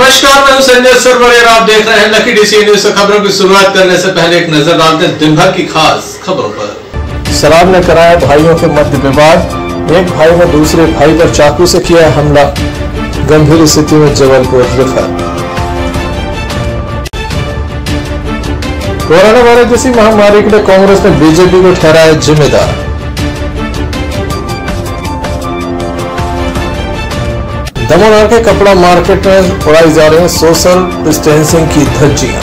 नमस्कार, मैं हूं संजय सरवरिया। आप देख रहे हैं लकी डीसी न्यूज। खबरों की शुरुआत करने से पहले एक नजर डालते हैं दिन भर की खास खबरों पर। शराब ने कराया भाइयों के मध्य विवाद। एक भाई ने दूसरे भाई पर चाकू से किया हमला। गंभीर स्थिति में जबलपुर रेफर। कोरोना वायरस जैसी महामारी के लिए कांग्रेस ने बीजेपी को ठहराया जिम्मेदार। दमोह के कपड़ा मार्केट में उड़ाई जा रही हैं सोशल डिस्टेंसिंग की धज्जियां।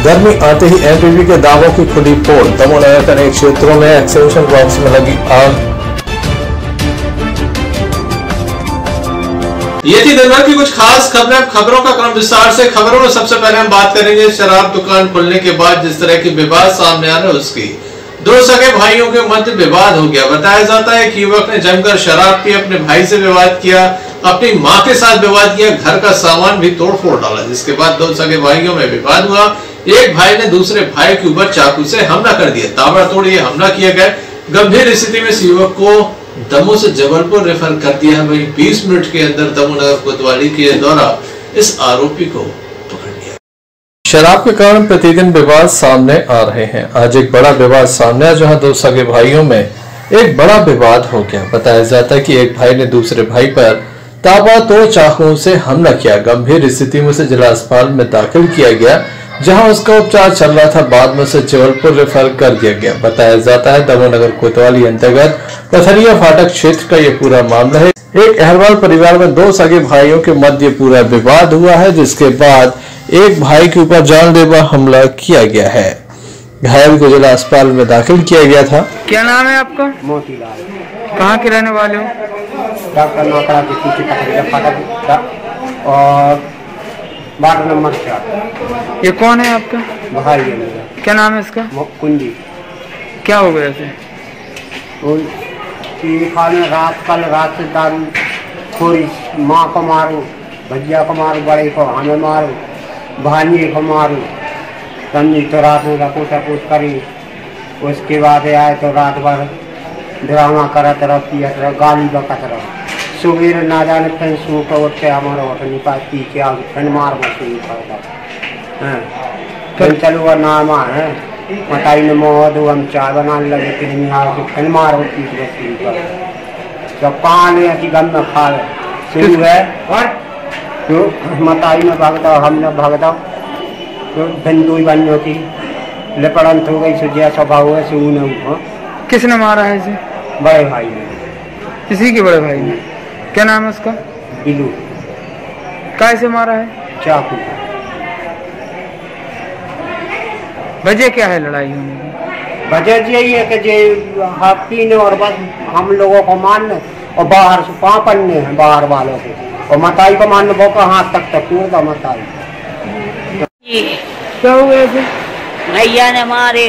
गर्मी आते ही एमपीवी के दावों की खुली पोल। दमोह नगर के अनेक क्षेत्रों में एक्सटेंशन बॉक्स में लगी आग। ये थी दिन भर की कुछ खास खबरें। खबरों का क्रम विस्तार से। खबरों में सबसे पहले हम बात करेंगे शराब दुकान खुलने के बाद जिस तरह की विवाद सामने आ रहे हैं उसकी। दो सगे भाइयों के मध्य विवाद हो गया। बताया जाता है कि युवक ने जमकर शराब पी, अपने भाई से विवाद किया, अपनी मां के साथ विवाद किया, घर का सामान भी तोड़फोड़ डाला। जिसके बाद दो सगे भाइयों में विवाद हुआ। एक भाई ने दूसरे भाई के ऊपर चाकू से हमला कर दिया। ताबड़तोड़ ये हमला किया गया। गंभीर स्थिति में इस युवक को दमोह से जबलपुर रेफर कर दिया है। वहीं 20 मिनट के अंदर दमोह नगर कोतवाली के द्वारा इस आरोपी को पकड़ लिया। शराब के कारण प्रतिदिन विवाद सामने आ रहे हैं। आज एक बड़ा विवाद सामने आया जहां दो सगे भाइयों में एक बड़ा विवाद हो गया। बताया जाता है कि एक भाई ने दूसरे भाई पर ताबड़तोड़ चाकुओं से हमला किया। गंभीर स्थिति में उसे जिला अस्पताल में दाखिल किया गया जहां उसका उपचार चल रहा था। बाद में उसे जबलपुर रेफर कर दिया गया। बताया जाता है दमोह नगर कोतवाली अंतर्गत पथरिया फाटक क्षेत्र का यह पूरा मामला है। एक अहरवाल परिवार में दो सगे भाइयों के मध्य पूरा विवाद हुआ है जिसके बाद एक भाई के ऊपर जानलेवा हमला किया गया है। घायल को जिला अस्पताल में दाखिल किया गया था। क्या नाम है आपका? मोतीलाल। कहाँ के रहने वाले हो? डॉक्टर नौकरा के पीछे पथरिया फाटक और वार्ड नंबर 4। ये कौन है आपका? भाई है मेरा। क्या नाम है इसका? कुंजी। क्या हो गया इसे? कल रात से दारू खोरी, माँ को मारू, भैया को मारू, बड़े को हमें मारू, भांजे को मारू। समझी तो रात में रपूट करी। उसके बाद आए तो रात भर ड्रामा करत रहो, पियत रहो, गाली बकत रहो। सुबह ना जाने फिर सू को उठ के हमारा होटल का पीछे आ फिर मार मशीन पड़ता है। फिर चलो नामा है मटाई में मौत हम चाय बनाने लगे फिर मारो पीछे शुरू कर तो पान ऐसी गम में खा शुरू है। और तो मताई में भागता हमने भागता तो धंधोई बनियों की लिपड़न हो गई सो जैसा भाव है सो न। किसने मारा है इसे? बड़े भाई ने। किसी के बड़े भाई ने? क्या नाम है उसका? बिलू। कैसे मारा है? चाकू। वजह क्या है लड़ाई होने की? वजह यही है कि जे हाथी ने और बस हम लोगों को मारने और बाहर से पापन ने बाहर वालों के और मताई को मारने बहुत हाथ तक टूटा मताई। क्या हो गया इसे? भैया ने मारे,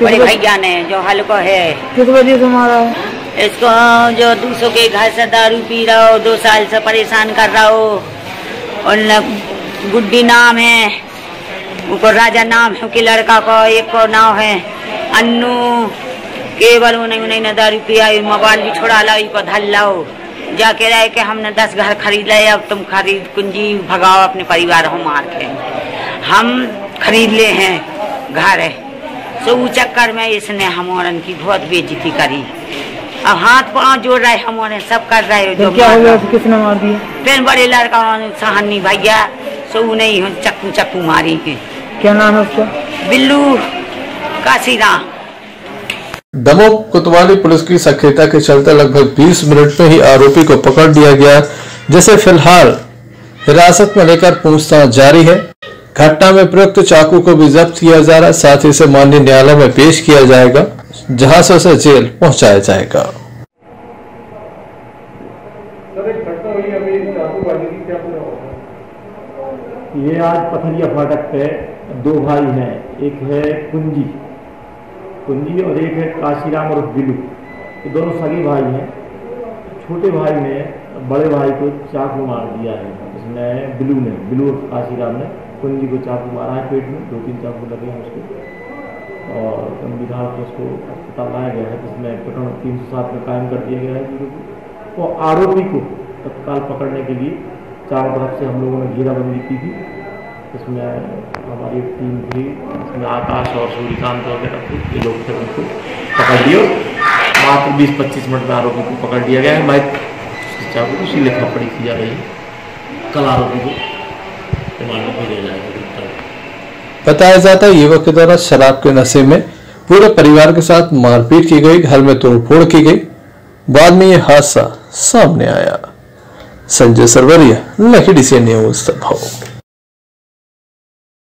बड़े भैया ने जो हल्को है। किस वजह से मारा है इसको? जो दूसरों के घर से दारू पी रहा हो, 2 साल से परेशान कर रहा हो। और गुड्डी नाम है, उनको राजा नाम है कि लड़का को, एक को नाम है अन्नू। केवल उन्हें दारू पिया, मोबाइल भी छोड़ा ला को धल लाओ जाके रहे कि हमने 10 घर खरीद ले, अब तुम खरीद कुंजी भगाओ अपने परिवार हो मार के। हम खरीद ले हैं घर है सो चक्कर में इसने हमारन की बहुत बेइज्जती करी। अब हाथ पांव जोड़ रहे हमारे सब कर रहे हो। जो क्या हो गया? किसने मार दिया? फिर बड़े लड़का सहानी भैया सो नहीं चक्कू मारी के। क्या नाम है उसका? बिल्लू काशीराम। दमोह कोतवाली पुलिस की सक्रियता के चलते लगभग 20 मिनट में ही आरोपी को पकड़ लिया गया जिसे फिलहाल हिरासत में लेकर पूछताछ जारी है। घटना में प्रयुक्त चाकू को भी जब्त किया जा रहा है। साथ ही इसे माननीय न्यायालय में पेश किया जाएगा जहां से उसे जेल पहुंचाया जाएगा। ये आज पथरिया फाटक पे 2 भाई हैं। एक है कुंजी और एक है काशीराम और बिलू। ये दोनों सगे भाई हैं। छोटे भाई ने बड़े भाई को चाकू मार दिया है। इसमें बिलू और काशीराम ने कुंजी को चाकू मारा है पेट में। 2-3 चाकू लगे हैं उसको और गंभीर हालत में उसको अस्पताल लाया गया है जिसमें प्रकरण 307 में कायम कर दिया गया है। और आरोपी को तत्काल पकड़ने के लिए चारों तरफ से हम लोगों ने घेराबंदी की थी। इसमें हमारी टीम थी, इसमें आकाश और सूर्यकांत वगैरह थे, ये लोग थे, उनको पकड़ लिया। मात्र 20-25 मिनट में आरोपी को पकड़ लिया गया है। मैं चाकू को उसी लेखा पड़ी की जा रही है। कल आरोपी को रिमांड पर ले जाएगा। बताया जाता है युवक के द्वारा शराब के नशे में पूरे परिवार के साथ मारपीट की गई, घर में तोड़फोड़ की गई। बाद में यह हादसा सामने आया। Sanjay Sarwaria, lucky DC news तभाव।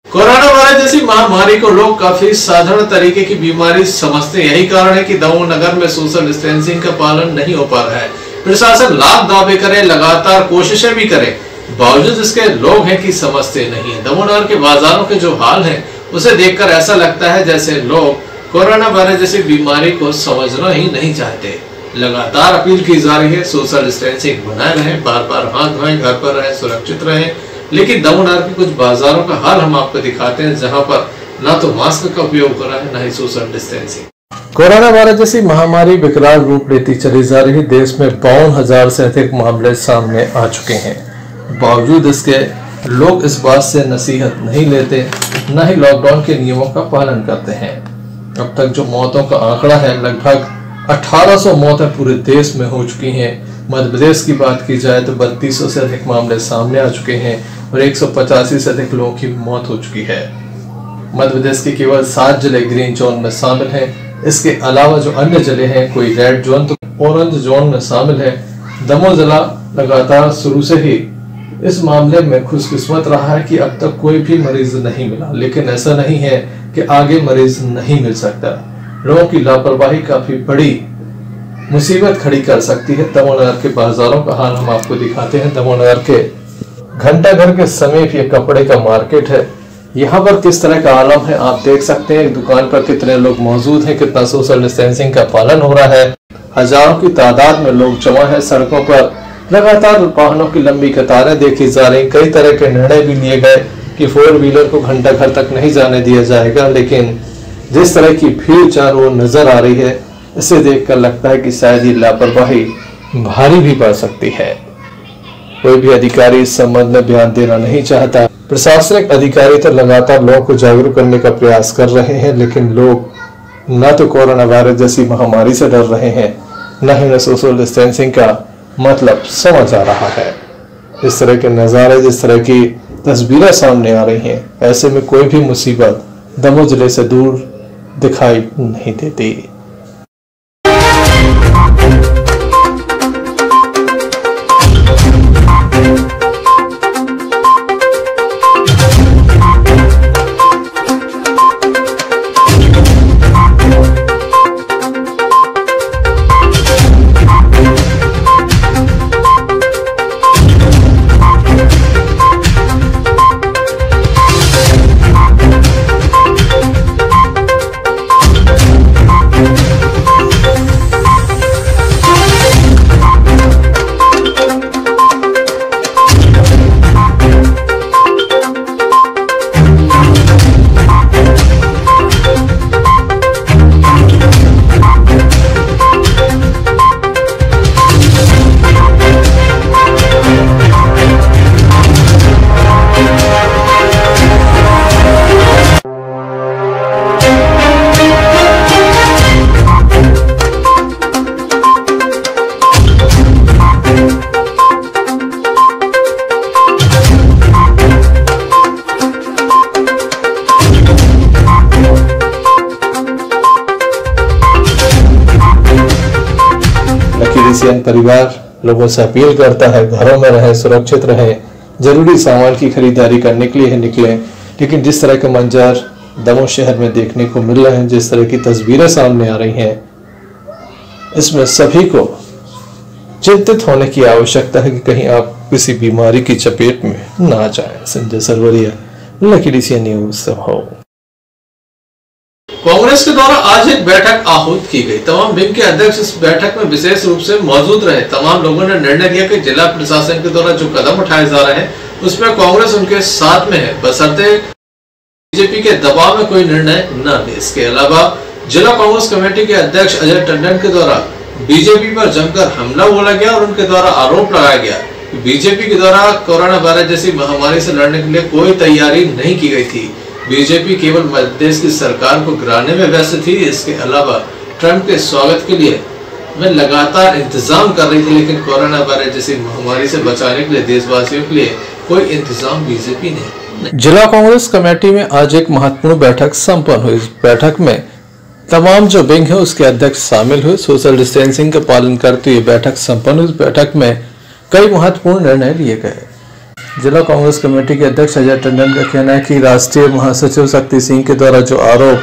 कोरोना वायरस जैसी महामारी को लोग काफी साधारण तरीके की बीमारी समझते हैं। यही कारण है कि दमोह नगर में सोशल डिस्टेंसिंग का पालन नहीं हो पा रहा है। प्रशासन लाख दावे करे, लगातार कोशिशें भी करे, बावजूद इसके लोग हैं कि समझते नहीं है। दमोह नगर के बाजारों के जो हाल है उसे देखकर ऐसा लगता है जैसे लोग कोरोना वायरस जैसी बीमारी को समझना ही नहीं चाहते। लगातार अपील की जा रही है, सोशल डिस्टेंसिंग बनाए रहें, बार-बार हाथ धोएं, घर पर रहें, सुरक्षित रहें। लेकिन दमोह नगर के कुछ बाजारों का हाल हम आपको दिखाते हैं, जहां पर ना तो मास्क का उपयोग हो रहा है, ना ही सोशल डिस्टेंसिंग। कोरोना वायरस जैसी महामारी विकराल रूप लेती चली जा रही। देश में 52,000 से अधिक मामले सामने आ चुके हैं। बावजूद इसके लोग इस बात से नसीहत नहीं लेते, न ही लॉकडाउन के नियमों का पालन करते हैं। अब तक जो मौतों का आंकड़ा है, लगभग 1800 मौतें पूरे देश में हो चुकी हैं। मध्य प्रदेश की बात की जाए तो 3200 से अधिक मामले सामने आ चुके हैं और 185 से अधिक लोगों की मौत हो चुकी है। मध्य प्रदेश के केवल 7 जिले ग्रीन जोन में शामिल हैं। इसके अलावा जो अन्य जिले हैं, कोई रेड जोन तो ऑरेंज जोन में शामिल है। दमोह जिला लगातार शुरू से ही इस मामले में खुशकिस्मत रहा है कि अब तक कोई भी मरीज नहीं मिला, लेकिन ऐसा नहीं है कि आगे मरीज नहीं मिल सकता। लोगों की लापरवाही काफी बड़ी मुसीबत खड़ी कर सकती है। दमोह नगर के बाजारों का हाल हम आपको दिखाते हैं। दमोह नगर के घंटाघर के समीप ये कपड़े का मार्केट है। यहाँ पर किस तरह का आलम है आप देख सकते हैं। दुकान पर कितने लोग मौजूद हैं, कितना सोशल डिस्टेंसिंग का पालन हो रहा है। हजारों की तादाद में लोग जमा है। सड़कों पर लगातार वाहनों की लंबी कतारें देखी जा रही। कई तरह के निर्णय भी लिए गए कि 4 व्हीलर को घंटाघर तक नहीं जाने दिया जाएगा, लेकिन जिस तरह की भीड़ चारों ओर नजर आ रही है, इसे देखकर लगता है कि शायद ये लापरवाही भारी भी पड़ सकती है। कोई भी अधिकारी इस संबंध में बयान देना नहीं चाहता। प्रशासनिक अधिकारी तो लगातार लोगों को जागरूक करने का प्रयास कर रहे हैं, लेकिन लोग न तो कोरोना वायरस जैसी महामारी से डर रहे हैं, न ही उन्हें सोशल डिस्टेंसिंग का मतलब समझ आ रहा है। इस तरह के नज़ारे, जिस तरह की तस्वीरें सामने आ रही हैं, ऐसे में कोई भी मुसीबत दमोह जिले से दूर दिखाई नहीं देती। परिवार लोगों से अपील करता है, घरों में रहें, सुरक्षित रहें, जरूरी सामान की खरीदारी करने के लिए निकलें। लेकिन जिस तरह के मंजर दमोह शहर में देखने को मिल रहे हैं, जिस तरह की तस्वीरें सामने आ रही हैं, इसमें सभी को चिंतित होने की आवश्यकता है कि कहीं आप किसी बीमारी की चपेट में ना जाएं। Sanjay Sarwaria, lucky DC news हो। कांग्रेस के द्वारा आज एक बैठक आहूत की गई। तमाम विंग के अध्यक्ष इस बैठक में विशेष रूप से मौजूद रहे। तमाम लोगों ने निर्णय लिया कि जिला प्रशासन के द्वारा जो कदम उठाए जा रहे हैं उसमें कांग्रेस उनके साथ में है, बशर्ते बीजेपी के दबाव में कोई निर्णय न ले। इसके अलावा जिला कांग्रेस कमेटी के अध्यक्ष अजय टंडन के द्वारा बीजेपी पर जमकर हमला बोला गया और उनके द्वारा आरोप लगाया गया कि बीजेपी के द्वारा कोरोना वायरस जैसी महामारी से लड़ने के लिए कोई तैयारी नहीं की गई थी। बीजेपी केवल मध्य प्रदेश की सरकार को गिराने में व्यस्त थी। इसके अलावा ट्रंप के स्वागत के लिए में लगातार इंतजाम कर रही थी, लेकिन कोरोना वायरस जैसी महामारी से बचाने के लिए देशवासियों के लिए कोई इंतजाम बीजेपी ने। जिला कांग्रेस कमेटी में आज एक महत्वपूर्ण बैठक संपन्न हुई। इस बैठक में तमाम जो विंग है उसके अध्यक्ष शामिल हुए। सोशल डिस्टेंसिंग का पालन करते हुए बैठक संपन्न हुई। इस बैठक में कई महत्वपूर्ण निर्णय लिए गए। जिला कांग्रेस कमेटी के अध्यक्ष अजय टंडन का कहना है कि राष्ट्रीय महासचिव शक्ति सिंह के द्वारा जो आरोप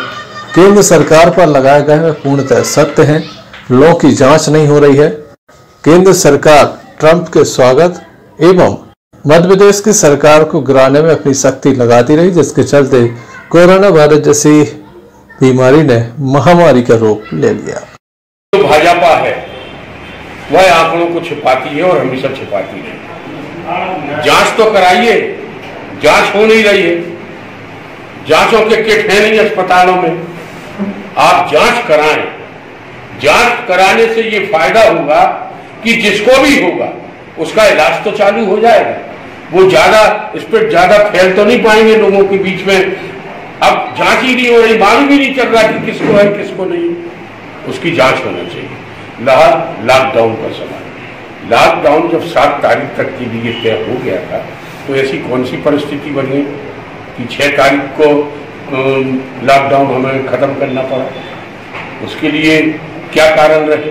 केंद्र सरकार पर लगाए गए हैं पूर्णतः सत्य हैं। लोगों की जांच नहीं हो रही है। केंद्र सरकार ट्रंप के स्वागत एवं मध्य प्रदेश की सरकार को गिराने में अपनी शक्ति लगाती रही, जिसके चलते कोरोना वायरस जैसी बीमारी ने महामारी का रूप ले लिया। जो भाजपा है वह आंकड़ों को छिपाती है और हमेशा छिपाती है। जांच तो कराइए, जांच हो नहीं रही है। जांचों के किट है नहीं अस्पतालों में। आप जांच कराएं। जांच कराने से ये फायदा होगा कि जिसको भी होगा उसका इलाज तो चालू हो जाएगा। वो ज्यादा इस पर ज्यादा फैल तो नहीं पाएंगे लोगों के बीच में। अब जांच ही नहीं हो रही, मालूम ही नहीं चल रहा कि किसको है किसको नहीं। उसकी जांच होना चाहिए। लॉकडाउन का सवाल, लॉकडाउन जब 7 तारीख तक के लिए तय हो गया था तो ऐसी कौन सी परिस्थिति बनी कि 6 तारीख को लॉकडाउन हमें खत्म करना पड़ा? उसके लिए क्या कारण रहे?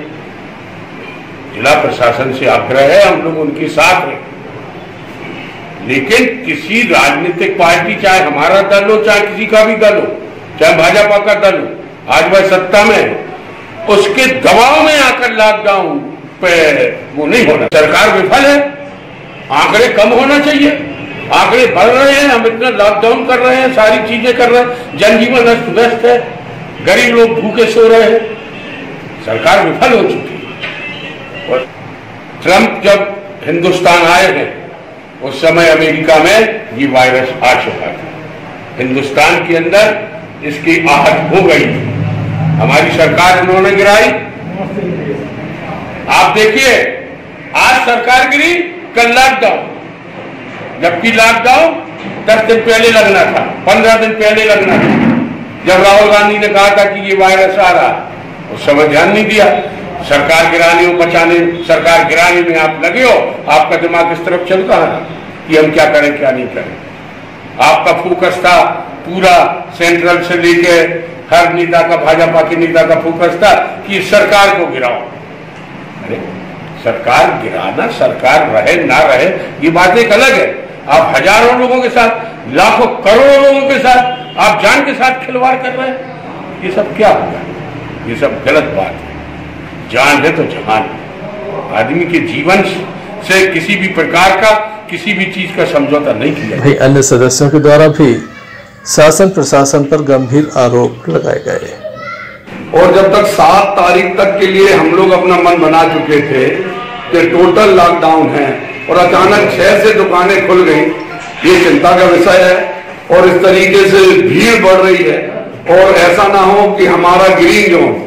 जिला प्रशासन से आग्रह है, हम लोग उनके साथ हैं, लेकिन किसी राजनीतिक पार्टी, चाहे हमारा दल हो चाहे किसी का भी दल हो, चाहे भाजपा का दल हो, आज वह सत्ता में है, उसके दबाव में आकर लॉकडाउन पे वो नहीं होना। सरकार विफल है। आंकड़े कम होना चाहिए, आंकड़े बढ़ रहे हैं। हम इतना लॉकडाउन कर रहे हैं, सारी चीजें कर रहे हैं, जनजीवन अस्त व्यस्त है, गरीब लोग भूखे सो रहे हैं। सरकार विफल हो चुकी है। और ट्रंप जब हिंदुस्तान आए हैं उस समय अमेरिका में ये वायरस आ चुका था। हिंदुस्तान के अंदर इसकी आहट हो गई। हमारी सरकार उन्होंने गिराई। आप देखिए, आज सरकार गिरी, कल लॉकडाउन, जबकि लॉकडाउन 10 दिन पहले लगना था, 15 दिन पहले लगना था। जब राहुल गांधी ने कहा था कि ये वायरस आ रहा, उस समय ध्यान नहीं दिया। सरकार गिराने और बचाने, सरकार गिराने में आप लगे हो, आपका दिमाग इस तरफ चल रहा है कि हम क्या करें क्या नहीं करें। आपका फोकस था पूरा सेंट्रल से लेके हर नेता का, भाजपा के नेता का फोकस था कि सरकार को गिराओ। अरे सरकार गिराना, सरकार रहे ना रहे, ये बात एक अलग है। आप हजारों लोगों के साथ, लाखों करोड़ों लोगों के साथ आप जान के साथ खिलवाड़ कर रहे हैं। ये सब क्या होगा? ये सब गलत बात है। जान है तो जहान है। आदमी के जीवन से किसी भी प्रकार का, किसी भी चीज का समझौता नहीं किया। भाई अन्य सदस्यों के द्वारा भी शासन प्रशासन पर गंभीर आरोप लगाए गए। और जब तक 7 तारीख तक के लिए हम लोग अपना मन बना चुके थे कि टोटल लॉकडाउन है और अचानक 6 से दुकानें खुल गई, ये चिंता का विषय है। और इस तरीके से भीड़ बढ़ रही है और ऐसा ना हो कि हमारा ग्रीन जोन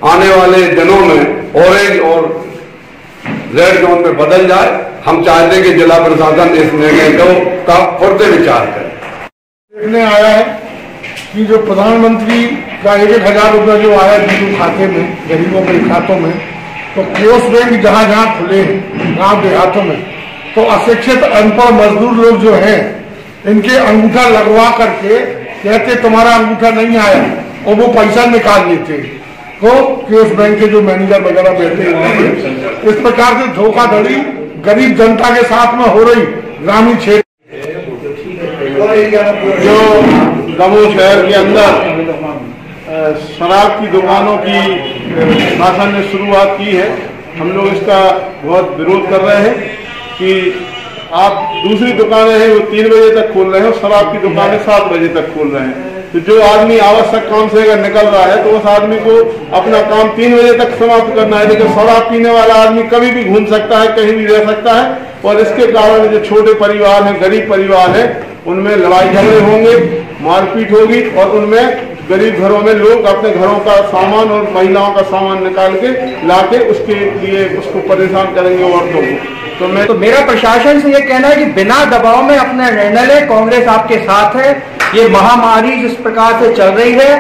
आने वाले दिनों में ऑरेंज और रेड जोन में बदल जाए। हम चाहते हैं कि जिला प्रशासन इस निर्णय का फिर से विचार करे। देखने आया है कि जो प्रधानमंत्री का 1,000 रुपया जो आया जीरो खाते में, गरीबों के खातों में, तो पोस्ट बैंक जहाँ जहाँ खुले हैं गाँव देहातों में, तो अशिक्षित अनपढ़ मजदूर लोग जो हैं इनके अंगूठा लगवा करके कहते तुम्हारा अंगूठा नहीं आया और वो पैसा निकाल लेते। तो पोस्ट बैंक के जो मैनेजर वगैरह बैठे हुए हैं, इस प्रकार से धोखाधड़ी गरीब जनता के साथ में हो रही। ग्रामीण क्षेत्र जो दमोह शहर के अंदर शराब की दुकानों की शासन ने शुरुआत की है, हम लोग इसका बहुत विरोध कर रहे हैं कि आप दूसरी दुकानें हैं वो 3 बजे तक खोल रहे हैं और शराब की दुकानें 7 बजे तक खोल रहे हैं। तो जो आदमी आवश्यक काम से अगर निकल रहा है तो उस आदमी को अपना काम 3 बजे तक समाप्त करना है, लेकिन शराब पीने वाला आदमी कभी भी घूम सकता है, कहीं भी रह सकता है। और इसके कारण जो छोटे परिवार हैं, गरीब परिवार हैं, उनमें लड़ाई झगड़े होंगे, मारपीट होगी और उनमें गरीब घरों में लोग अपने घरों का सामान और महिलाओं का सामान निकाल के लाके उसके लिए उसको परेशान करेंगे औरतों को। तो मेरा प्रशासन से ये कहना है कि बिना दबाव में अपना निर्णय ले, कांग्रेस आपके साथ है। ये महामारी जिस प्रकार से चल रही है,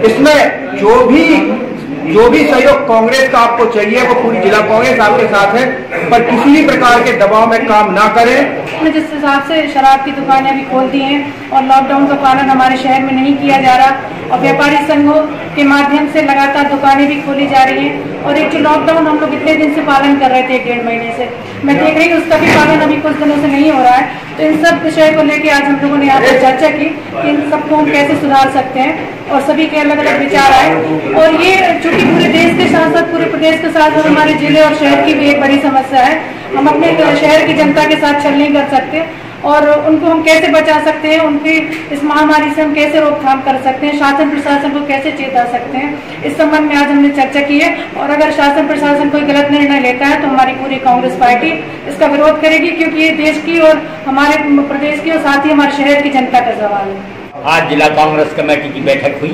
इसमें जो भी सहयोग कांग्रेस का आपको चाहिए वो पूरी जिला कांग्रेस आपके साथ है, पर किसी भी प्रकार के दबाव में काम ना करें। जिस हिसाब से शराब की दुकानें अभी खोल दी हैं और लॉकडाउन का पालन हमारे शहर में नहीं किया जा रहा और व्यापारी संघों के माध्यम से लगातार दुकानें भी खोली जा रही हैं और एक जो लॉकडाउन हम लोग इतने दिन से पालन कर रहे थे, 1.5 महीने से, मैं देख रही हूँ उसका भी पालन अभी कुछ दिनों से नहीं हो रहा है। तो इन सब विषय को लेकर आज हम लोगों ने यहाँ पर चर्चा की कि इन सबको हम कैसे सुधार सकते हैं और सभी के अलग अलग विचार आए। और ये चूंकि पूरे देश के साथ साथ पूरे प्रदेश के साथ साथ हमारे जिले और शहर की भी एक बड़ी समस्या है, हम अपने शहर की जनता के साथ छल नहीं कर सकते और उनको हम कैसे बचा सकते हैं, उनकी इस महामारी से हम कैसे रोकथाम कर सकते हैं, शासन प्रशासन को कैसे चेता सकते हैं, इस संबंध में आज हमने चर्चा की है। और अगर शासन प्रशासन कोई गलत निर्णय लेता है तो हमारी पूरी कांग्रेस पार्टी इसका विरोध करेगी, क्योंकि ये देश की और हमारे प्रदेश की और साथ ही हमारे शहर की जनता का सवाल है। आज जिला कांग्रेस कमेटी की बैठक हुई।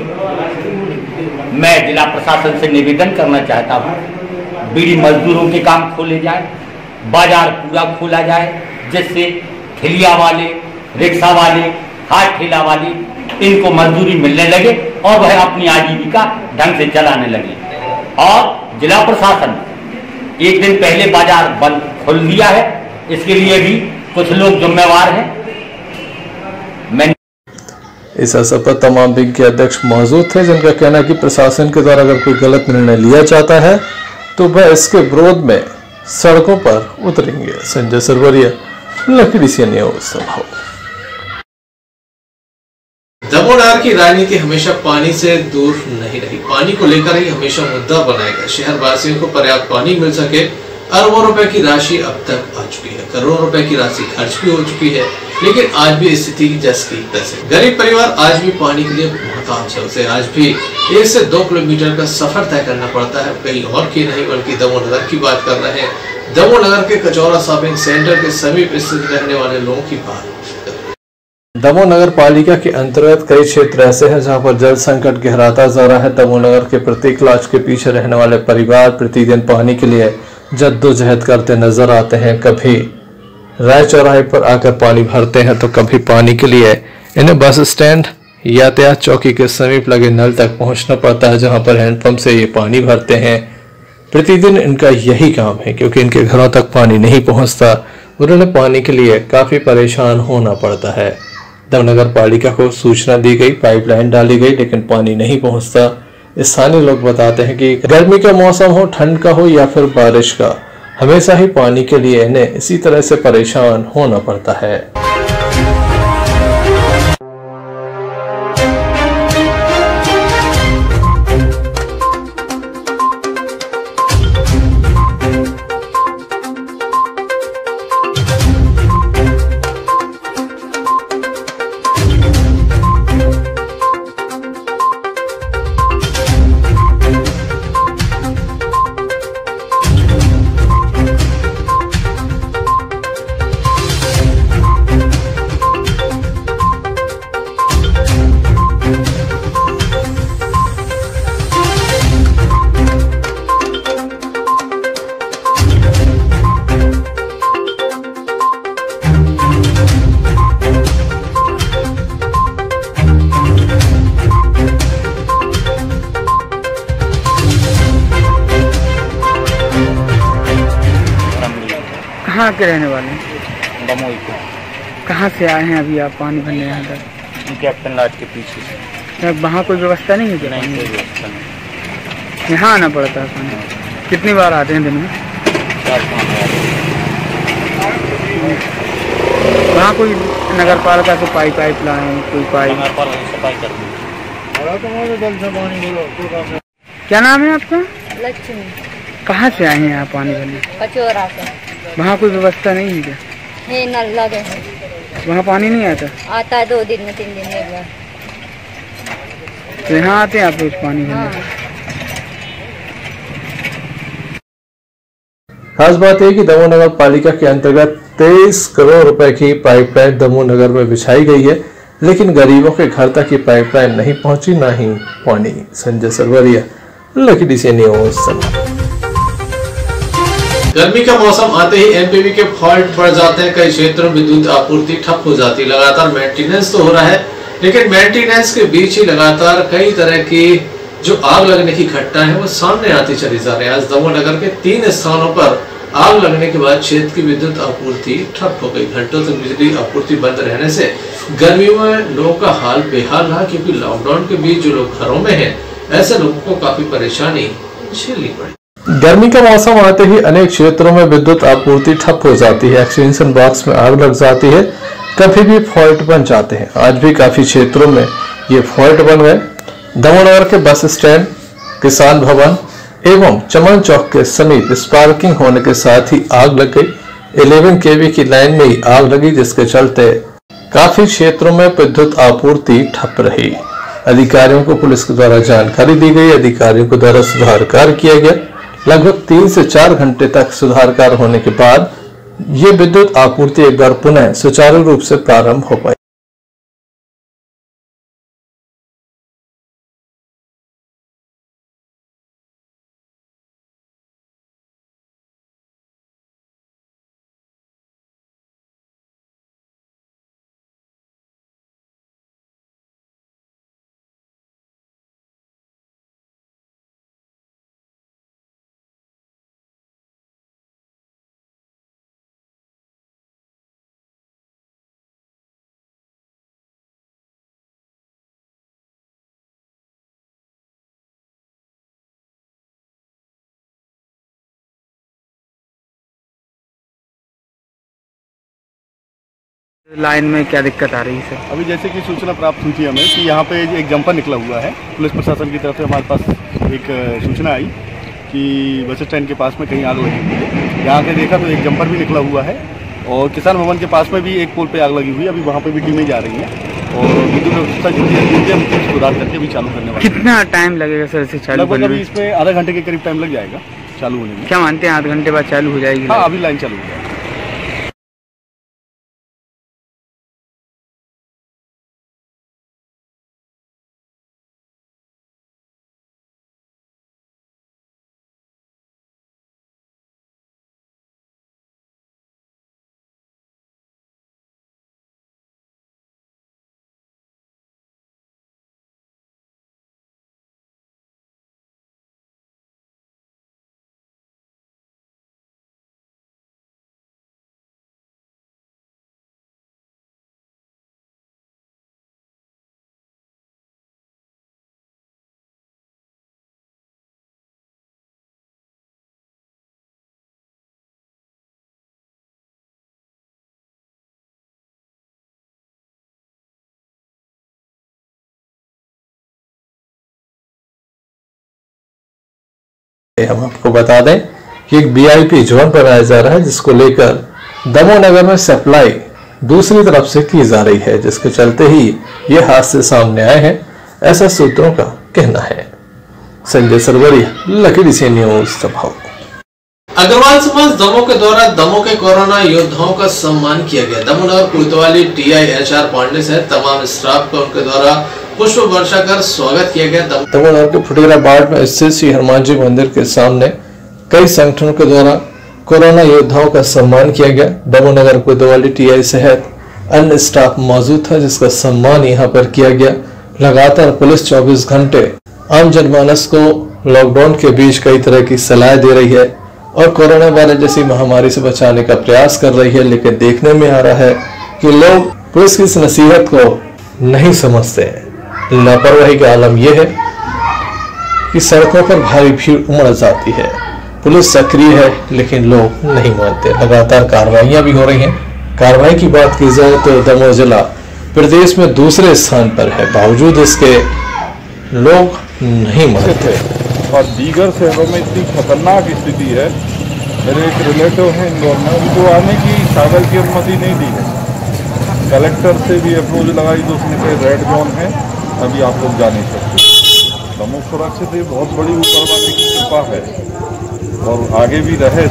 मैं जिला प्रशासन से निवेदन करना चाहता हूँ, बीड़ी मजदूरों के काम खोले जाए, बाजार पूरा खोला जाए, जिससे ठेलिया वाले, रिक्शा वाले, हाथ ठेला वाले, इनको मजदूरी मिलने लगे और वह अपनी आजीविका ढंग से चलाने लगे। और जिला प्रशासन एक दिन पहले बाजार बंद खोल दिया है, इसके लिए भी कुछ लोग जिम्मेवार हैं। मैं इस अवसर पर तमाम बैंक के अध्यक्ष मौजूद थे, जिनका कहना है कि प्रशासन के द्वारा अगर कोई गलत निर्णय लिया जाता है तो वह इसके विरोध में सड़कों पर उतरेंगे। संजय सरवरिया, लखीडीह न्यूज़। दमोह नगर की राजनीति हमेशा पानी से दूर नहीं रही, पानी को लेकर ही हमेशा मुद्दा बनाएगा। शहर वासियों को पर्याप्त पानी मिल सके, अरबों रुपए की राशि अब तक आ चुकी है, करोड़ों रुपए की राशि खर्च भी हो चुकी है, लेकिन आज भी स्थिति जस की तस है। गरीब परिवार आज भी पानी के लिए मोहताज है, उसे आज भी 1 से 2 किलोमीटर का सफर तय करना पड़ता है। कहीं और की नहीं बल्कि दमोह नगर की बात कर रहे हैं। दमोह नगर के कचौरा शॉपिंग सेंटर के समीप स्थित रहने वाले लोगों की बात। दमोह नगर पालिका के अंतर्गत कई क्षेत्र ऐसे हैं जहां पर जल संकट गहराता जा रहा है। दमोह नगर के प्रत्येक लॉज के पीछे रहने वाले परिवार प्रतिदिन पानी के लिए जद्दोजहद करते नजर आते हैं। कभी राय चौराहे पर आकर पानी भरते हैं तो कभी पानी के लिए इन्हें बस स्टैंड, यातायात चौकी के समीप लगे नल तक पहुंचना पड़ता है, जहां पर हैंडपंप से ये पानी भरते हैं। प्रतिदिन इनका यही काम है, क्योंकि इनके घरों तक पानी नहीं पहुंचता, उन्हें पानी के लिए काफी परेशान होना पड़ता है। दमोह नगर पालिका को सूचना दी गई, पाइपलाइन डाली गई, लेकिन पानी नहीं पहुंचता। स्थानीय लोग बताते हैं कि गर्मी का मौसम हो, ठंड का हो या फिर बारिश का, हमेशा ही पानी के लिए इन्हें इसी तरह से परेशान होना पड़ता है। कहाँ के रहने वाले हैं? दमोह के। कहाँ से आए हैं अभी आप पानी भरने यहाँ तक? कैप्टन लॉज के पीछे से। वहाँ कोई व्यवस्था नहीं है? नहीं, कोई व्यवस्था नहीं। यहाँ आना पड़ता है पानी? कितनी बार आते हैं दिन में? 4-5 बार। वहाँ कोई नगर पालिका से पाइप लाए, कोई पाइप? नगर पालिका सफाई कर दी। क्या नाम है आपका? लक्ष्मी। कहाँ से आए हैं आप पानी भरने? कचौरा से। वहाँ कोई व्यवस्था नहीं है क्या? है, नल लगे हैं। वहाँ पानी नहीं आता? आता है 2 दिन में, 3 दिन में एक बार। तो यहाँ आते हैं आप रोज पानी भरने? खास बात है कि दमोह नगर पालिका के अंतर्गत 23 करोड़ रुपए की पाइपलाइन दमोह नगर में बिछाई गई है, लेकिन गरीबों के घर तक की पाइपलाइन नहीं पहुंची, ना ही पानी। Sanjay Sarwaria, lucky DC news. गर्मी का मौसम आते ही एमपीवी के फॉल्ट बढ़ जाते हैं। कई क्षेत्रों में विद्युत आपूर्ति ठप हो जाती है। लगातार मेंटेनेंस तो हो रहा है, लेकिन मेंटेनेंस के बीच ही लगातार कई तरह की जो आग लगने की घटना है वो सामने आती चली जा रही है। आज दमोह नगर के 3 स्थानों पर आग लगने के बाद क्षेत्र की विद्युत आपूर्ति ठप हो गई। घंटों तक बिजली आपूर्ति बंद रहने से गर्मियों में लोगों का हाल बेहाल रहा, क्योंकि लॉकडाउन के बीच जो लोग घरों में हैं, ऐसे लोगों को काफी परेशानी झेलनी पड़ी। गर्मी का मौसम आते ही अनेक क्षेत्रों में विद्युत आपूर्ति ठप हो जाती है। एक्सटेंशन बॉक्स में आग लग जाती है, कभी भी फॉल्ट बन जाते हैं। आज भी काफी क्षेत्रों में ये फॉल्ट बन गए। दमोह नगर के बस स्टैंड, किसान भवन एवं चमन चौक के समीप स्पार्किंग होने के साथ ही आग लग गई। 11 kV की लाइन में ही आग लगी, जिसके चलते काफी क्षेत्रों में विद्युत आपूर्ति ठप रही। अधिकारियों को पुलिस के द्वारा जानकारी दी गई। अधिकारियों के द्वारा सुधार कार्य किया गया। लगभग 3 से 4 घंटे तक सुधार कार्य होने के बाद ये विद्युत आपूर्ति एक बार पुनः सुचारू रूप से प्रारंभ हो पाई। लाइन में क्या दिक्कत आ रही है सर? अभी जैसे कि सूचना प्राप्त हुई थी हमें कि यहाँ पे एक जंपर निकला हुआ है। पुलिस प्रशासन की तरफ से हमारे पास एक सूचना आई कि बस स्टैंड के पास में कहीं आग लगी हुई है। यहाँ के देखा तो एक जंपर भी निकला हुआ है और किसान भवन के पास में भी एक पोल पे आग लगी हुई है। अभी वहाँ पे भी टीमें जा रही हैं और विद्युत व्यवस्था हम सुधार करके अभी चालू करने वाले। कितना टाइम लगेगा सर इसे चालू लगभग अभी इसमें आधा घंटे के करीब टाइम लग जाएगा चालू होने में। क्या मानते हैं आधे घंटे बाद चालू हो जाएगी? हाँ, अभी लाइन चालू हो जाएगी। हम आपको बता दें कि एक VIP जोन बनाया जा रहा है, जिसको लेकर दमोह नगर में सप्लाई दूसरी तरफ से की जा रही है, जिसके चलते ही ये हादसे सामने आए हैं, ऐसा सूत्रों का कहना है। Sanjay Sarwaria, lucky DC news Damoh. Agarwal समाज दमोह के द्वारा दमोह के कोरोना योद्धाओं का सम्मान किया गया। दमोह नगर कोतवाली TI HR पांडे से तमाम स्टाफ को उनके द्वारा पुष्प वर्षा कर स्वागत किया गया। दमोह नगर के फुटेरा वार्ड में स्थित श्री हनुमान जी मंदिर के सामने कई संगठनों के द्वारा कोरोना योद्धाओं का सम्मान किया गया। दमोह नगर कोतवाली TI सहित अन्य स्टाफ मौजूद था, जिसका सम्मान यहाँ पर किया गया। लगातार पुलिस 24 घंटे आम जनमानस को लॉकडाउन के बीच कई तरह की सलाह दे रही है और कोरोना वायरस जैसी महामारी से बचाने का प्रयास कर रही है, लेकिन देखने में आ रहा है कि लोग पुलिस की इस नसीहत को नहीं समझते हैं। लापरवाही का आलम यह है कि सड़कों पर भारी भीड़ उमड़ जाती है। पुलिस सक्रिय है, लेकिन लोग नहीं मानते। लगातार कार्रवाइयां भी हो रही हैं। कार्रवाई की बात की जाए तो दमोह जिला प्रदेश में दूसरे स्थान पर है, बावजूद इसके लोग नहीं मानते। और दीगर शहरों में इतनी खतरनाक स्थिति है। मेरे एक रिलेटिव हैं इंदौर में, उनको आने की ट्रैवल की अनुमति नहीं दी है। कलेक्टर से भी अप्रोच लगाई तो उसने कहा रेड जोन है, अभी आप लोग जा नहीं सकते। दमोह सुरक्षित है, बहुत बड़ी ऊपर वाले की कृपा है और आगे भी रहे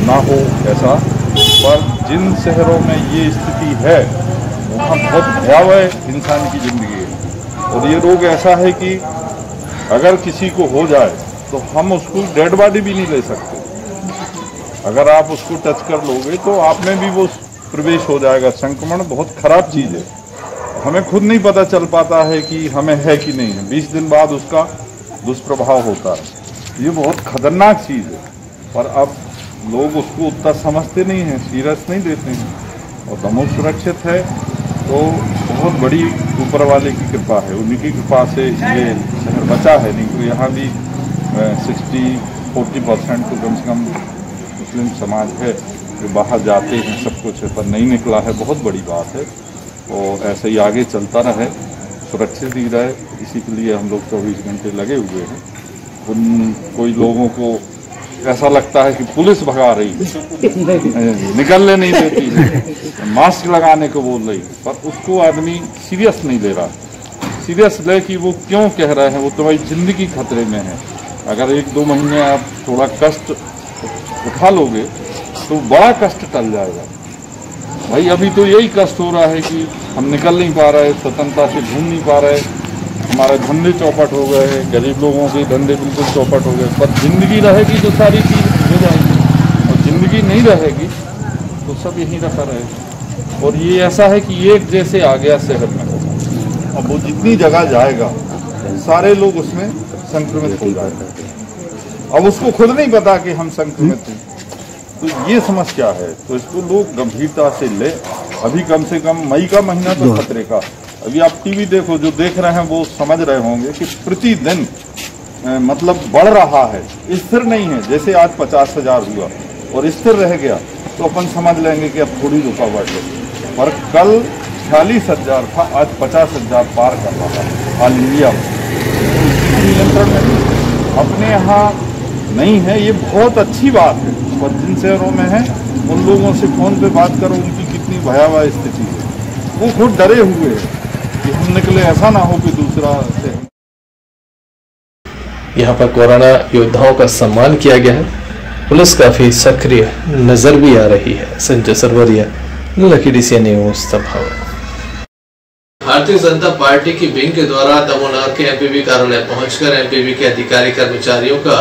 ना हो ऐसा। पर जिन शहरों में ये स्थिति है बहुत भयावह इंसान की जिंदगी है। और ये रोग ऐसा है कि अगर किसी को हो जाए तो हम उसको डेड बॉडी भी नहीं ले सकते। अगर आप उसको टच कर लोगे तो आप में भी वो प्रवेश हो जाएगा। संक्रमण बहुत खराब चीज़ है, हमें खुद नहीं पता चल पाता है कि हमें है कि नहीं है। 20 दिन बाद उसका दुष्प्रभाव होता है। ये बहुत खतरनाक चीज़ है, पर अब लोग उसको उतना समझते नहीं हैं, सीरियस नहीं लेते हैं। और दमोह सुरक्षित है तो बहुत बड़ी ऊपर वाले की कृपा है, उन्हीं की कृपा से ये शहर बचा है। नहीं तो यहाँ भी 60-40% तो कम से कम मुस्लिम समाज है जो बाहर जाते हैं, सब कुछ है, पर नहीं निकला है। बहुत बड़ी बात है और ऐसे ही आगे चलता रहे, सुरक्षित ही रहे, इसी के लिए हम लोग 24 घंटे लगे हुए हैं। कोई लोगों को ऐसा लगता है कि पुलिस भगा रही है, निकलने नहीं देती है, मास्क लगाने को बोल रही है, पर उसको आदमी सीरियस नहीं ले रहा। सीरियस ले कि वो क्यों कह रहे हैं, वो तुम्हारी जिंदगी खतरे में है। अगर 1-2 महीने आप थोड़ा कष्ट उठा लोगे तो बड़ा कष्ट टल जाएगा। भाई अभी तो यही कष्ट हो रहा है कि हम निकल नहीं पा रहे, स्वतंत्रता से घूम नहीं पा रहे, हमारे धंधे चौपट हो गए हैं, गरीब लोगों के धंधे बिल्कुल चौपट हो गए। पर जिंदगी रहेगी तो सारी चीज़ हो जाएगी, और जिंदगी नहीं रहेगी तो सब यहीं रखा रहेगा। और ये ऐसा है कि एक जैसे आ गया शहर में, अब वो जितनी जगह जाएगा सारे लोग उसमें संक्रमित हो जाएंगे। अब उसको खुद नहीं पता कि हम संक्रमित हैं, तो ये समस्या है। तो इसको लोग गंभीरता से ले। अभी कम से कम मई का महीना तो खतरे का। अभी आप टीवी देखो, जो देख रहे हैं वो समझ रहे होंगे कि प्रतिदिन मतलब बढ़ रहा है, स्थिर नहीं है। जैसे आज 50,000 हुआ और स्थिर रह गया तो अपन समझ लेंगे कि अब थोड़ी रुकावट है, पर कल 46,000 था, आज 50,000 पार कर रहा है ऑल इंडिया। नियंत्रण में अपने यहाँ नहीं है, ये बहुत अच्छी बात है। और जिन शहरों में है उन लोगों से फोन पे बात करो, उनकी कितनी भयावह स्थिति है। वो खुद डरे हुए हैं कि हम निकले, ऐसा ना हो कि दूसरा से। यहाँ पर कोरोना योद्धाओं का सम्मान किया गया है। पुलिस काफी सक्रिय नजर भी आ रही है। Sanjay Sarwaria, Lucky DCN news Damoh. Bharatiya Janata party की विंग के द्वारा दमोह नगर के MPV कार्यालय पहुंचकर MPV के अधिकारी कर्मचारियों का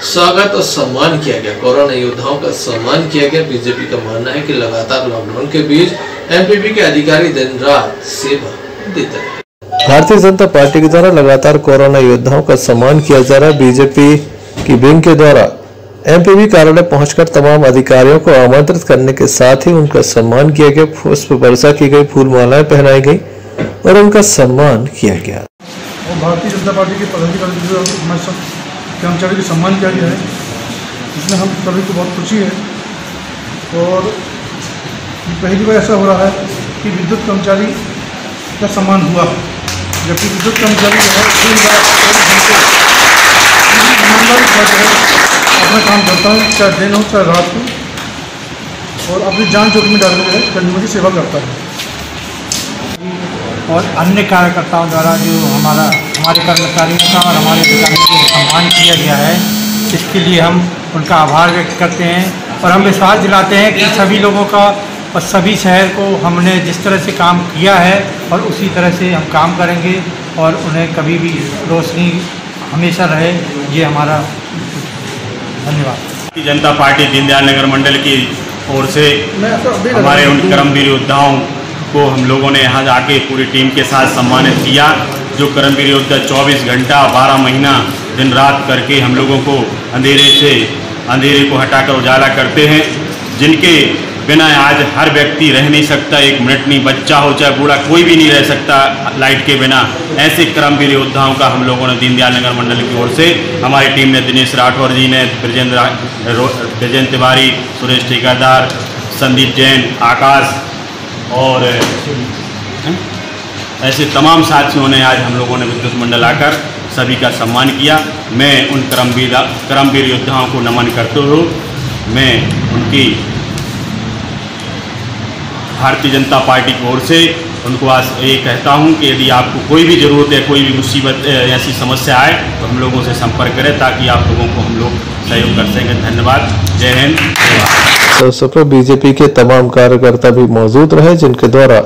स्वागत और सम्मान किया गया। कोरोना योद्धाओं का सम्मान किया गया। बीजेपी का मानना है कि लगातार लॉकडाउन के बीच MPV के अधिकारी दिन रात सेवा देते हैं। भारतीय जनता पार्टी के द्वारा लगातार कोरोना योद्धाओं का सम्मान किया जा रहा है। बीजेपी की विंग के द्वारा MPV कार्यालय पहुंचकर तमाम अधिकारियों को आमंत्रित करने के साथ ही उनका सम्मान किया गया। पुष्प वर्षा की गई, फूल मालाएं पहनाई गई और उनका सम्मान किया गया। और भारतीय जनता पार्टी के पदाधिकारी कर्मचारी का सम्मान किया गया है, इसमें हम सभी को बहुत खुशी है। और पहली बार ऐसा हो रहा है कि विद्युत कर्मचारी का सम्मान हुआ, जबकि विद्युत कर्मचारी जो है अपना काम करता है, चाहे दिन हो चाहे रात हो, और अपनी जान जोखिम में डालने में कर्मियों की सेवा करता है। और अन्य कार्यकर्ताओं द्वारा जो हमारे कर्मचारियों का और हमारे अधिकारियों को सम्मान किया गया है, इसके लिए हम उनका आभार व्यक्त करते हैं। और हम विश्वास दिलाते हैं कि सभी लोगों का और सभी शहर को हमने जिस तरह से काम किया है और उसी तरह से हम काम करेंगे और उन्हें कभी भी रोशनी हमेशा रहे, ये हमारा धन्यवाद। भारतीय जनता पार्टी दीनदयाल नगर मंडल की ओर से हमारे उन कर्मवीर योद्धाओं को हम लोगों ने यहाँ जाके पूरी टीम के साथ सम्मानित किया, जो कर्मवीर योद्धा 24 घंटा 12 महीना दिन रात करके हम लोगों को अंधेरे को हटाकर उजाला करते हैं, जिनके बिना आज हर व्यक्ति रह नहीं सकता। 1 मिनट नहीं, बच्चा हो चाहे बूढ़ा, कोई भी नहीं रह सकता लाइट के बिना। ऐसे कर्मवीर योद्धाओं का हम लोगों ने दीनदयाल नगर मंडल की ओर से हमारी टीम ने, दिनेश राठौर जी ने, ब्रजेंद्र तिवारी, सुरेश ठेकेदार, संदीप जैन, आकाश और ऐसे तमाम साथियों ने आज हम लोगों ने विद्युत मंडल आकर सभी का सम्मान किया। मैं उन कर्मवीर योद्धाओं को नमन करते हुए मैं उनकी भारतीय जनता पार्टी की ओर से उनको आज ये कहता हूं कि यदि आपको कोई भी ज़रूरत है, कोई भी मुसीबत ऐसी समस्या आए तो हम लोगों से संपर्क करें, ताकि आप लोगों को हम लोग सहयोग कर सकें। धन्यवाद। जय हिंद। अवसर पर बीजेपी के तमाम कार्यकर्ता भी मौजूद रहे, जिनके द्वारा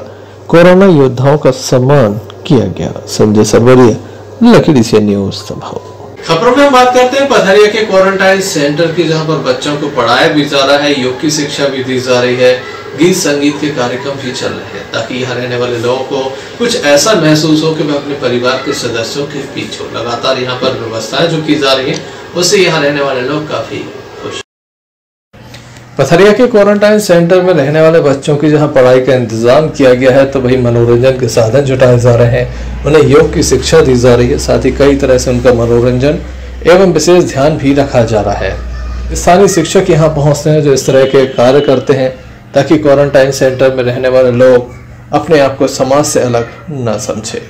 कोरोना योद्धाओं का सम्मान किया गया। संजय सरवरिया, लकी से न्यूज दबाव। खबरों में हम बात करते हैं पथरिया के क्वारंटाइन सेंटर की, जहां पर बच्चों को पढ़ाया भी जा रहा है, योग की शिक्षा भी दी जा रही है, गीत संगीत के कार्यक्रम भी चल रहे हैं, ताकि यहाँ रहने वाले लोगों को कुछ ऐसा महसूस हो कि वह अपने परिवार के सदस्यों के बीच हो। लगातार यहाँ पर व्यवस्थाएं जो की जा रही है उससे यहाँ रहने वाले लोग काफी खुश। पथरिया के क्वारंटाइन सेंटर में रहने वाले बच्चों की जहां पढ़ाई का इंतजाम किया गया है, तो वही मनोरंजन के साधन जुटाए जा रहे हैं, उन्हें योग की शिक्षा दी जा रही है, साथ ही कई तरह से उनका मनोरंजन एवं विशेष ध्यान भी रखा जा रहा है। स्थानीय शिक्षक यहां पहुंचते हैं जो इस तरह के कार्य करते हैं ताकि क्वारंटाइन सेंटर में रहने वाले लोग अपने आप को समाज से अलग न समझे।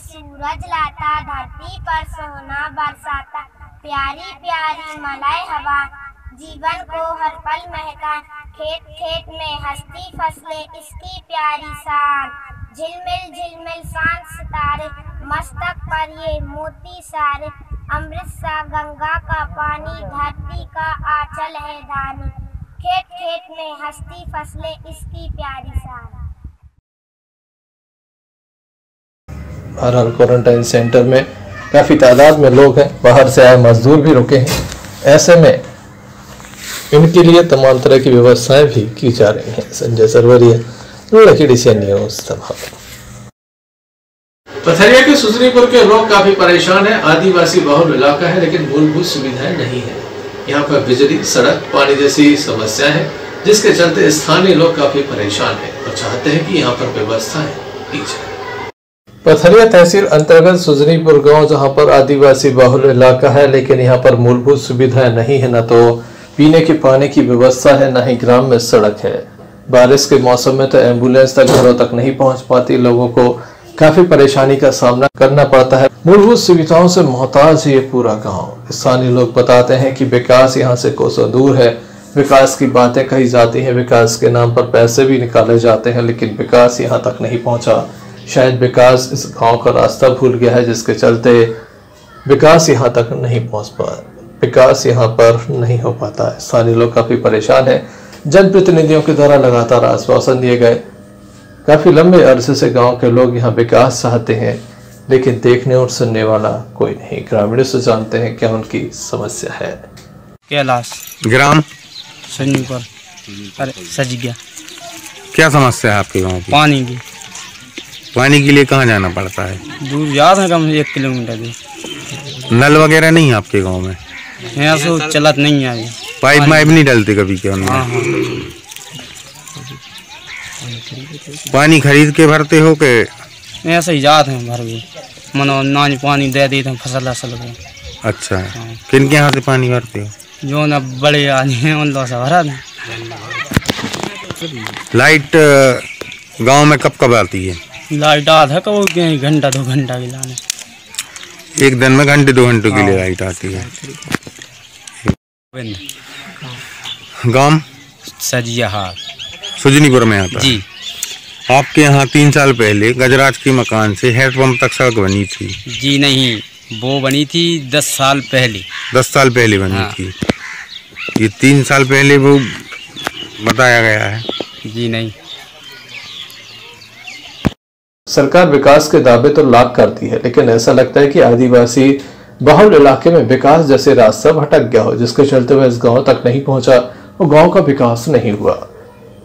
सूरज लाता धरती पर सोना बरसाता, प्यारी प्यारी मलाए हवा जीवन को हर पल महका, खेत खेत में हंसती फसलें इसकी प्यारी शान, झिलमिल झिलमिल सांझ सितारे मस्तक पर ये मोती सारे, अमृत सा गंगा का पानी धरती का आंचल है धानी, खेत खेत में हंसती फसलें इसकी प्यारी शान। बहरहाल क्वारंटाइन सेंटर में काफ़ी तादाद में लोग हैं, बाहर से आए मजदूर भी रुके हैं, ऐसे में इनके लिए तमाम तरह की व्यवस्थाएं भी की जा रही हैं। संजय सरवरिया, लकी से न्यूज दबाव। पथरिया के सुजरीपुर के लोग काफी परेशान हैं। आदिवासी बहुल इलाका है लेकिन मूलभूत सुविधाएं नहीं है। यहाँ पर बिजली, सड़क, पानी जैसी समस्याएं हैं, जिसके चलते स्थानीय लोग काफी परेशान हैं और चाहते हैं कि यहाँ पर व्यवस्थाएं की जाए। पथरिया तहसील अंतर्गत सुजनीपुर गांव, जहां पर आदिवासी बहुल इलाका है लेकिन यहां पर मूलभूत सुविधाएं नहीं है, न तो पीने के पानी की व्यवस्था है, न ही ग्राम में सड़क है। बारिश के मौसम में तो एम्बुलेंस तक घरों तक नहीं पहुंच पाती, लोगों को काफी परेशानी का सामना करना पड़ता है। मूलभूत सुविधाओं से मोहताज है ये पूरा गाँव। स्थानीय लोग बताते हैं कि विकास यहाँ से कोसों दूर है, विकास की बातें कही जाती है, विकास के नाम पर पैसे भी निकाले जाते हैं, लेकिन विकास यहाँ तक नहीं पहुँचा। शायद विकास इस गांव का रास्ता भूल गया है, जिसके चलते विकास यहाँ तक नहीं पहुँच पा, विकास यहाँ पर नहीं हो पाता है। स्थानीय लोग काफी परेशान हैं। जनप्रतिनिधियों के द्वारा लगातार आश्वासन दिए गए, काफी लंबे अरसे से गांव के लोग यहाँ विकास चाहते हैं, लेकिन देखने और सुनने वाला कोई नहीं। ग्रामीणों से जानते हैं क्या उनकी समस्या है। कैलाश ग्राम संजूपुर, अरे सज गया। क्या समस्या है आपके गाँव की? पानी की। पानी के लिए कहाँ जाना पड़ता है? दूर जाते हैं, कम से 1 किलोमीटर दूर। नल वगैरह नहीं है आपके गांव में? यहाँ से चलत नहीं है। पाइप माइप नहीं डालते कभी क्या उनमें? हाँ। पानी खरीद के भरते हो के ऐसे ही जाते हैं भर भी, मनो नानी पानी दे देते हैं फसल असल को। अच्छा, किन के यहाँ से पानी भरते हो? जो ना बड़े आदमी हैं उन लोगों से भरा दें। लाइट गांव में कब कब आती है? लाइट आधा का वो घंटा 2 घंटा की लाने। एक दिन में घंटे 2 घंटों के लिए लाइट आती है। गांव सजियाहार सुजनीपुर में आता जी। आपके यहाँ 3 साल पहले गजराज के मकान से हैंडपंप तक सड़क बनी थी? जी नहीं, वो बनी थी 10 साल पहले। 10 साल पहले बनी थी। ये 3 साल पहले वो बताया गया है? जी नहीं। सरकार विकास के दावे तो लाख करती है, लेकिन ऐसा लगता है कि आदिवासी बहुल इलाके में विकास जैसे रास्ता भटक गया हो, जिसके चलते हुए इस गांव तक नहीं पहुंचा और गांव का विकास नहीं हुआ।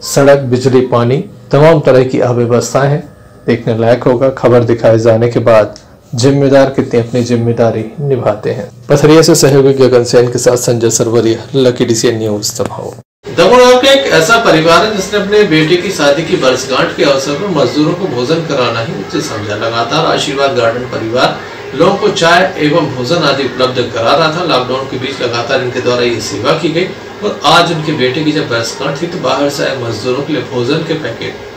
सड़क, बिजली, पानी, तमाम तरह की अव्यवस्थाएं हैं। देखने लायक होगा खबर दिखाए जाने के बाद जिम्मेदार कितनी अपनी जिम्मेदारी निभाते हैं। पथरिया से सहयोगी गगन सेन के साथ Sanjay Sarwaria, Lucky DCN news Damoh. Damoh का एक ऐसा परिवार है जिसने अपने बेटे की शादी की वर्षगांठ के अवसर पर मजदूरों को भोजन कराना ही उचित समझा। लगातार आशीर्वाद गार्डन परिवार लोगों को चाय एवं भोजन आदि उपलब्ध करा रहा था। लॉकडाउन के बीच लगातार इनके द्वारा ये सेवा की गई और आज उनके बेटे की जब वर्षगांठ थी तो बाहर से आए मजदूरों के लिए भोजन के पैकेट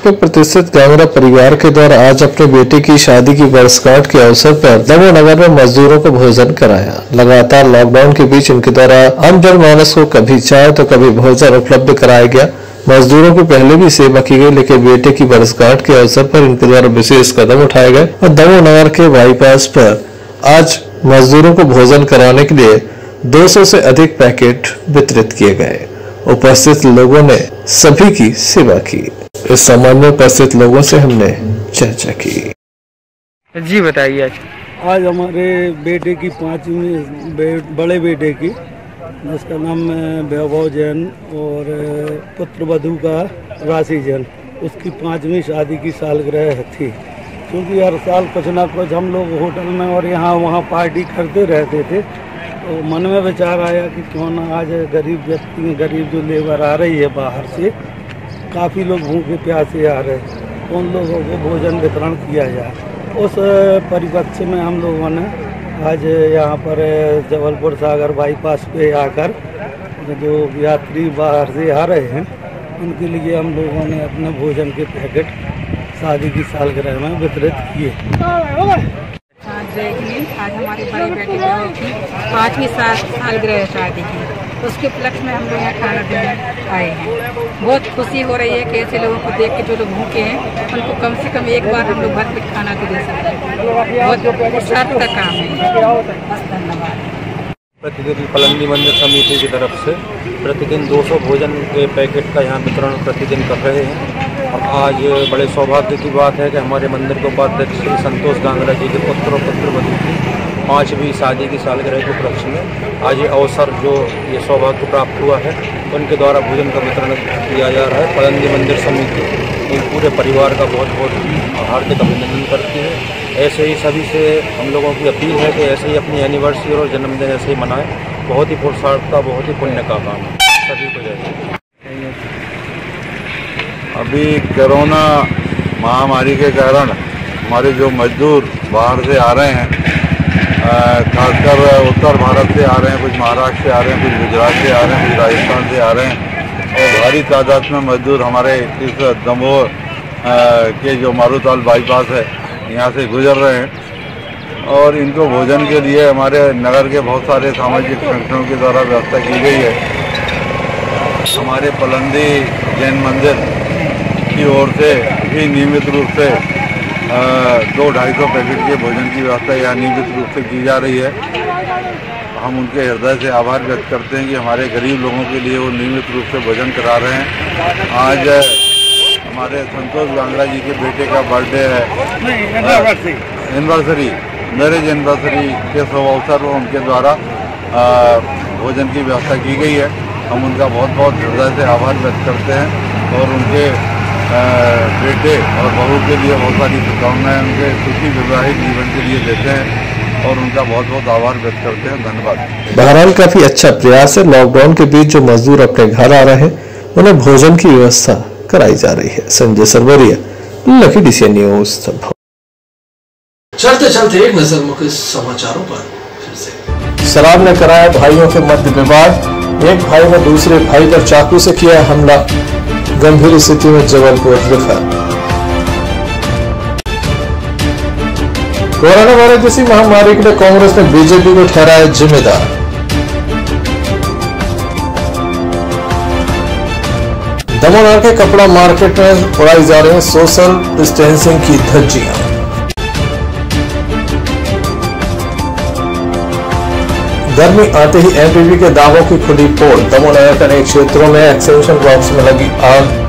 प्रतिष्ठित गैमरा परिवार के द्वारा आज अपने बेटे की शादी की वर्षगांठ के अवसर पर दमोह नगर में मजदूरों को भोजन कराया। लगातार लॉकडाउन के बीच इनके द्वारा आम जनमानस को कभी चाय तो कभी भोजन उपलब्ध कराया गया। मजदूरों की पहले भी सेवा की गई, लेकिन बेटे की वर्षगांठ के अवसर पर इनके द्वारा विशेष कदम उठाए गए और दमोह नगर के बाईपास पर आज मजदूरों को भोजन कराने के लिए 200 से अधिक पैकेट वितरित किए गए। उपस्थित लोगों ने सभी की सेवा की। इस सम्मान में उपस्थित लोगों से हमने चर्चा की। जी बताइए। आज हमारे बेटे की 5वीं बड़े बेटे की, जिसका नाम वैभव जैन और पुत्र वधू का राशि जैन, उसकी 5वीं शादी की सालगिरह थी। क्योंकि हर साल कुछ ना कुछ हम लोग होटल में और यहाँ वहाँ पार्टी करते रहते थे, तो मन में विचार आया कि क्यों ना आज गरीब व्यक्ति, गरीब जो लेबर आ रही है बाहर से, काफ़ी लोग भूखे प्यासे आ रहे, उन लोगों को भोजन वितरण किया जाए। उस परिप्रेक्ष्य में हम लोगों ने आज यहाँ पर जबलपुर सागर बाईपास पे आकर जो यात्री बाहर से आ रहे हैं उनके लिए हम लोगों ने अपने भोजन के पैकेट शादी की सालगिरह में वितरित किए। आज हमारे बड़े बेटे की 5वीं सालगिरह शादी की, उसके उपलक्ष्य में हम लोग यहाँ खाना देने आए हैं। बहुत खुशी हो रही है कि ऐसे लोगों को देख के जो लोग भूखे हैं उनको कम से कम एक बार हम लोग भर पेट खाना तो दे सकते हैं। बहुत सार्थक काम है। धन्यवाद। प्रतिदिन पलंदी मंदिर समिति की तरफ से प्रतिदिन 200 भोजन के पैकेट का यहाँ वितरण प्रतिदिन कर रहे हैं। और आज बड़े सौभाग्य की बात है कि हमारे मंदिर के उपाध्यक्ष श्री संतोष गांगरा जी के पुत्र और पुत्रवधू की 5वीं शादी की सालगिरह के उपलक्ष्य में आज ये अवसर जो ये सौभाग्य प्राप्त हुआ है, उनके द्वारा भोजन का वितरण किया जा रहा है। पलंदी मंदिर समिति इन पूरे परिवार का बहुत बहुत हार्दिक अभिनंदन करती है। ऐसे ही सभी से हम लोगों की अपील है कि ऐसे ही अपनी एनिवर्सरी और जन्मदिन ऐसे ही मनाएं। बहुत ही पुरुषार्थ का, बहुत ही पुण्य का काम है। सभी को जय। अभी कोरोना महामारी के कारण हमारे जो मजदूर बाहर से आ रहे हैं, खासकर उत्तर भारत से आ रहे हैं, कुछ महाराष्ट्र से आ रहे हैं, कुछ गुजरात से आ रहे हैं, कुछ राजस्थान से आ रहे हैं और भारी तादाद में मजदूर हमारे इस दमोह के जो मारूताल बाईपास है यहाँ से गुजर रहे हैं। और इनको भोजन के लिए हमारे नगर के बहुत सारे सामाजिक संगठनों के द्वारा व्यवस्था की गई है। हमारे पलंदी जैन मंदिर की ओर से भी नियमित रूप से 200-250 पैकेट के भोजन की व्यवस्था यहाँ नियमित रूप से की जा रही है। हम उनके हृदय से आभार व्यक्त करते हैं कि हमारे गरीब लोगों के लिए वो नियमित रूप से भोजन करा रहे हैं। आज हमारे संतोष गांगरा जी के बेटे का बर्थडे है, एनिवर्सरी, मैरिज एनिवर्सरी के शुभ अवसर पर उनके द्वारा भोजन की व्यवस्था की गई है। हम उनका बहुत बहुत हृदय से आभार व्यक्त करते हैं और उनके बेटे और बहू के लिए बहुत सारी शुभकामनाएं उनके सुखी वैवाहिक जीवन के लिए देते हैं और उनका बहुत बहुत आभार व्यक्त करते हैं। धन्यवाद। बहरहाल काफी अच्छा प्रयास है। लॉकडाउन के बीच जो मजदूर अपने घर आ रहे हैं उन्हें भोजन की व्यवस्था कराई जा रही है। Sanjay Sarwaria, Lucky DCN news. चलते चलते एक नजर मुख्य समाचारों पर फिर से। शराब ने कराया भाइयों के मध्य विवाद। एक भाई ने दूसरे भाई पर चाकू से किया हमला। गंभीर स्थिति में जबलपुर रेफर। कोरोना वायरस जैसी महामारी के लिए कांग्रेस ने बीजेपी को ठहराया जिम्मेदार। दमोह के कपड़ा मार्केट में उड़ाई जा रही हैं सोशल डिस्टेंसिंग की धज्जियां। गर्मी आते ही एमपीवी के दावों की खुली पोल। दमोह नगर के अनेक क्षेत्रों में एक्सटेंशन बॉक्स में लगी आग।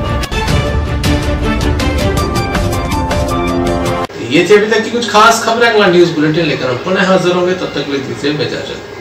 ये थी अभी तक की कुछ खास खबरें। अगला न्यूज बुलेटिन लेकर हम पुनः हाजिर होंगे, तब तक के लिए दीजिए इजाजत।